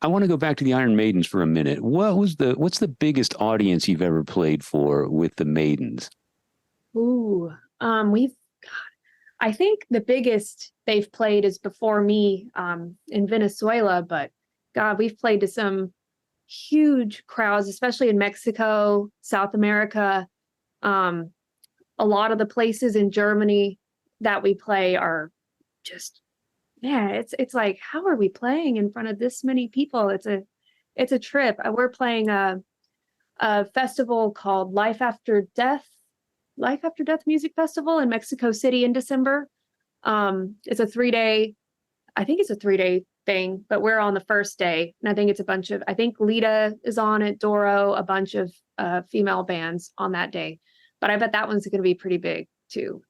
I want to go back to the Iron Maidens for a minute. What's the biggest audience you've ever played for with the Maidens? Ooh, I think the biggest they've played is before me, in Venezuela, but God, we've played to some huge crowds, especially in Mexico, South America. A lot of the places in Germany that we play are just, yeah, it's like, how are we playing in front of this many people? It's a trip. We're playing a festival called Life After Death Music Festival in Mexico City in December. It's a 3-day, I think it's a 3-day thing, but we're on the first day. And I think it's I think Lita is on it, Doro, a bunch of female bands on that day. But I bet that one's going to be pretty big too.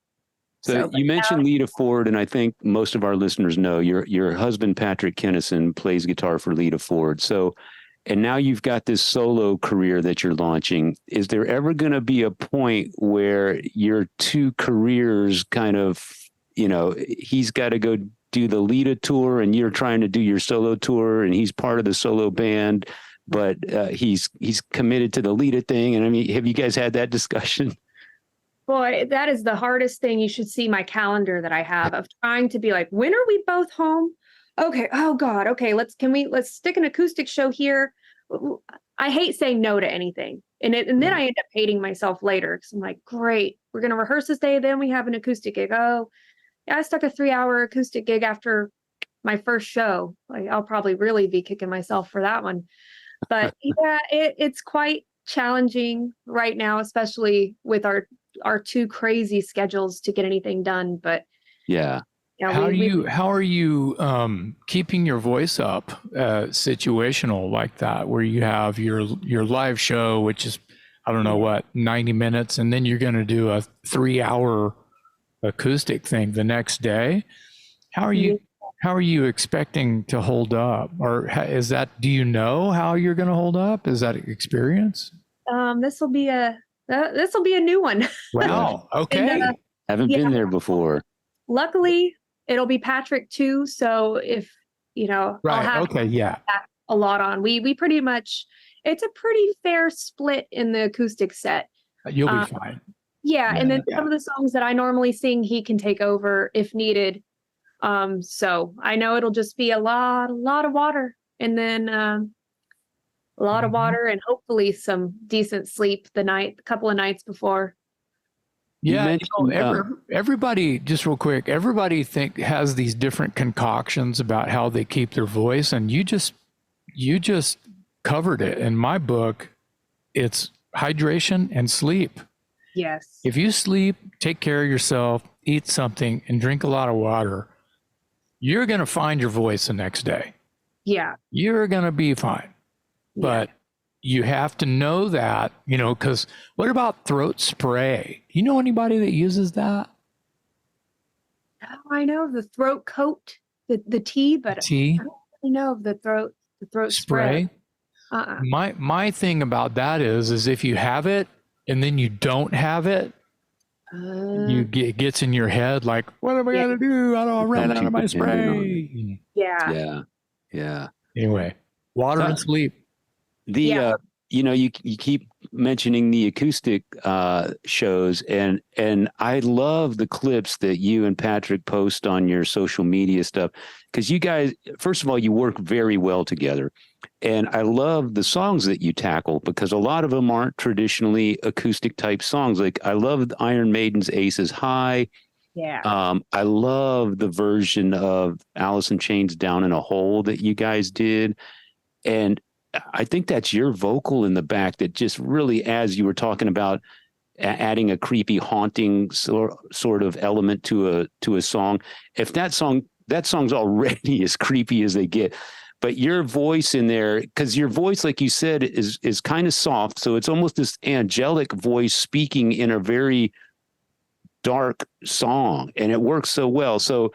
So you mentioned Lita Ford, and I think most of our listeners know your husband, Patrick Kennison, plays guitar for Lita Ford. So, and now you've got this solo career that you're launching. Is there ever going to be a point where your two careers kind of, he's got to go do the Lita tour and you're trying to do your solo tour, and he's part of the solo band, but he's committed to the Lita thing? And I mean, have you guys had that discussion? Boy, that is the hardest thing. You should see my calendar that I have of trying to be like, when are we both home? Okay. Oh God. Okay. Let's stick an acoustic show here. I hate saying no to anything. And then I end up hating myself later. Cause I'm like, great, we're going to rehearse this day. Then we have an acoustic gig. Oh yeah. I stuck a 3-hour acoustic gig after my first show. Like, I'll probably really be kicking myself for that one. But yeah, it's quite challenging right now, especially with our two crazy schedules to get anything done. But yeah, how are you keeping your voice up situational like that, where you have your live show, which is, I don't know what, 90 minutes, and then you're going to do a 3-hour acoustic thing the next day? How are you expecting to hold up? Or do you know how you're going to hold up? Is that experience? This will be a new one. Wow. Okay. And, haven't been there before. Luckily, it'll be Patrick too. So if, right. I'll have a lot on. We pretty much, it's a pretty fair split in the acoustic set. You'll be fine. Yeah. And then some of the songs that I normally sing, he can take over if needed. So I know it'll just be a lot of water, and then, a lot of water, and hopefully some decent sleep a couple of nights before. Yeah, everybody, just real quick, everybody has these different concoctions about how they keep their voice, and you just covered it. In my book, it's hydration and sleep. Yes. If you sleep, take care of yourself, eat something, and drink a lot of water, you're going to find your voice the next day. Yeah. You're going to be fine. But you have to know that, because what about throat spray? You know anybody that uses that? Oh, I know the throat coat, the tea, but I don't really know of the throat spray. My thing about that is if you have it and then you don't have it, it gets in your head like, what am I going to do? I ran out of my spray. Yeah. Anyway, water and sleep. You keep mentioning the acoustic shows, and I love the clips that you and Patrick post on your social media stuff, because you guys, first of all, you work very well together, and I love the songs that you tackle, because a lot of them aren't traditionally acoustic type songs. Like, I love Iron Maiden's Aces High. Yeah. I love the version of Alice in Chains Down in a Hole that you guys did, and I think that's your vocal in the back that just really, as you were talking about, adding a creepy, haunting sort of element to a song. If that song's already as creepy as they get, but your voice in there, because your voice, like you said, is kind of soft, so it's almost this angelic voice speaking in a very dark song, and it works so well. So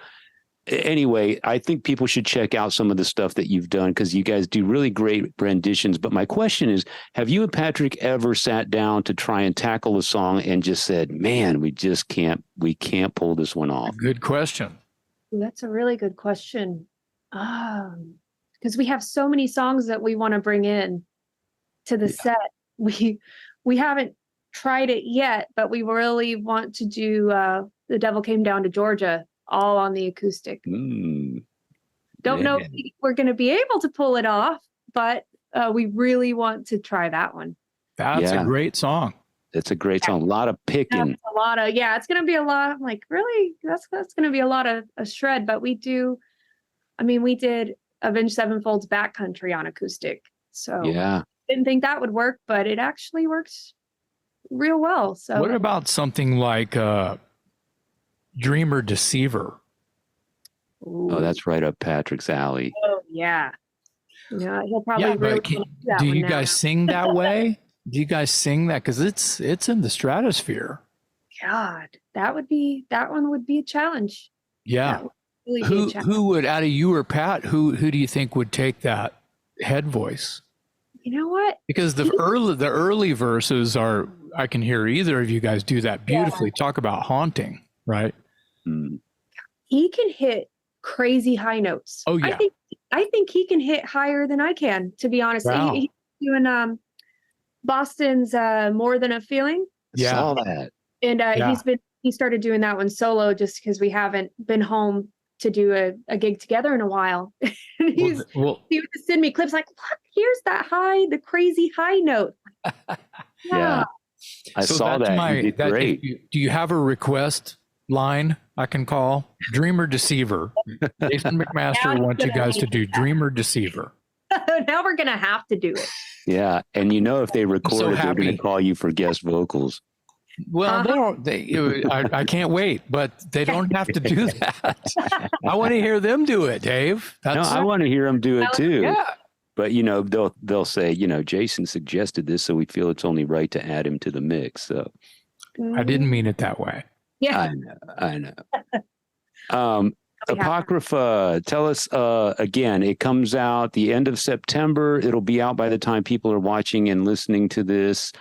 anyway, I think people should check out some of the stuff that you've done, because you guys do really great renditions. But my question is, have you and Patrick ever sat down to try and tackle a song and just said, man, we can't pull this one off? Good question. That's a really good question. because we have so many songs that we want to bring in to the set. We haven't tried it yet, but we really want to do The Devil Came Down to Georgia all on the acoustic. Don't know if we're going to be able to pull it off, but we really want to try that one. That's a great song. It's a great song. A lot of picking. It's going to be a lot. I'm like, really? That's going to be a lot of a shred. But we did Avenged Sevenfold's Backcountry on acoustic. So didn't think that would work, but it actually works real well. So what about something like Dreamer Deceiver? Ooh. Oh, that's right up Patrick's alley. Oh, yeah. Yeah, he'll probably really do you guys sing that way? Do you guys sing that? Because it's in the stratosphere. God, that one would be a challenge. Yeah. Really who would, out of you or Pat, who do you think would take that head voice? You know what? Because the early verses are, I can hear either of you guys do that beautifully. Talk about haunting, right? He can hit crazy high notes. Oh yeah. I think he can hit higher than I can, to be honest. Wow. He's doing Boston's More Than a Feeling. Yeah. Saw that. And he started doing that one solo just because we haven't been home to do a gig together in a while. And he would just send me clips like, look, here's the crazy high note. Yeah. I saw that. You did great. Do you have a request line I can call? Dreamer Deceiver. Jason McMaster wants you guys to do Dreamer Deceiver. Now we're going to have to do it. Yeah. And if they record it, they're going to call you for guest vocals. Well, I can't wait, but they don't have to do that. I want to hear them do it, Dave. I want to hear them do it too. Yeah. But they'll say, Jason suggested this, so we feel it's only right to add him to the mix. So I didn't mean it that way. Yeah, I know. Apocrypha, tell us again. It comes out the end of September. It'll be out by the time people are watching and listening to this.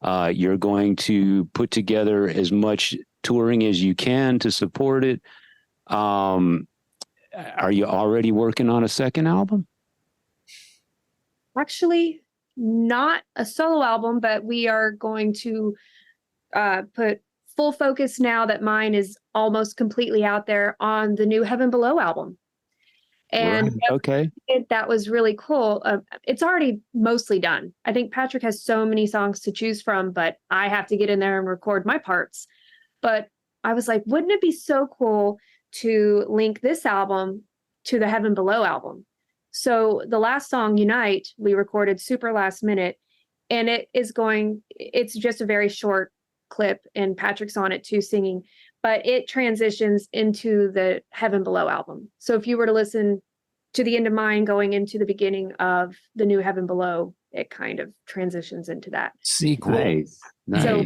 You're going to put together as much touring as you can to support it. Are you already working on a second album? Actually, not a solo album, but we are going to put full focus, now that mine is almost completely out there, on the new Heaven Below album. And that was really cool. It's already mostly done. I think Patrick has so many songs to choose from, but I have to get in there and record my parts. But I was like, wouldn't it be so cool to link this album to the Heaven Below album? So the last song, Unite, we recorded super last minute, and it's just a very short clip, and Patrick's on it too, singing, but it transitions into the Heaven Below album. So if you were to listen to the end of mine going into the beginning of the new Heaven Below, it kind of transitions into that sequel. Nice. So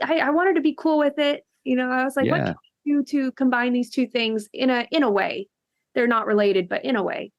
I wanted to be cool with it. I was like, what can I do to combine these two things in a way? They're not related, but in a way.